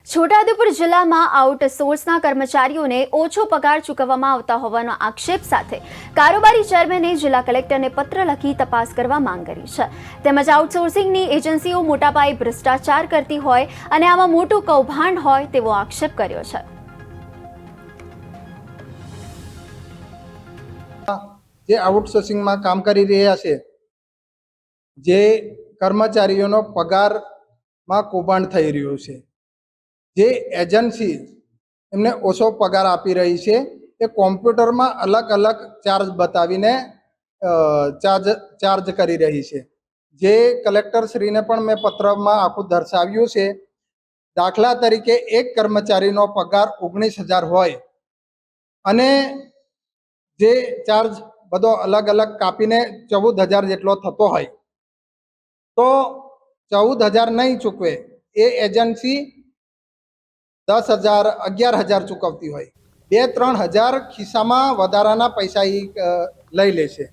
છોટાઉદેપુર જિલ્લામાં આઉટસોર્સના કર્મચારીઓને ઓછો પગાર ચૂકવવામાં આવતા હોવાનો આક્ષેપ સાથે કારોબારી ચેરમેને જિલ્લા કલેક્ટરને પત્ર લખી તપાસ કરવા માંગ કરી છે। તેમજ આઉટસોર્સિંગની એજન્સીઓ મોટા પાયે ભ્રષ્ટાચાર કરતી હોય અને આમાં મોટું કૌભાંડ હોય તેવો આક્ષેપ કર્યો છે। જે આઉટસોર્સિંગમાં કામ કરી રહ્યા છે, જે કર્મચારીઓનો પગારમાં કૌભાંડ થઈ રહ્યું છે, જે એજન્સી એમને ઓછો પગાર આપી રહી છે, એ કોમ્પ્યુટરમાં અલગ અલગ ચાર્જ બતાવીને ચાર્જ કરી રહી છે। જે કલેક્ટરશ્રીને પણ મેં પત્રમાં આખું દર્શાવ્યું છે। દાખલા તરીકે એક કર્મચારીનો પગાર 19,000 હોય અને જે ચાર્જ બધો અલગ અલગ કાપીને 14,000 જેટલો થતો હોય, તો 14,000 નહીં ચૂકવે એ એજન્સી 10,000 11,000 ચૂકવતી હોય, 2-3 હજાર ખિસ્સામાં વધારાના પૈસા લઈ લે છે।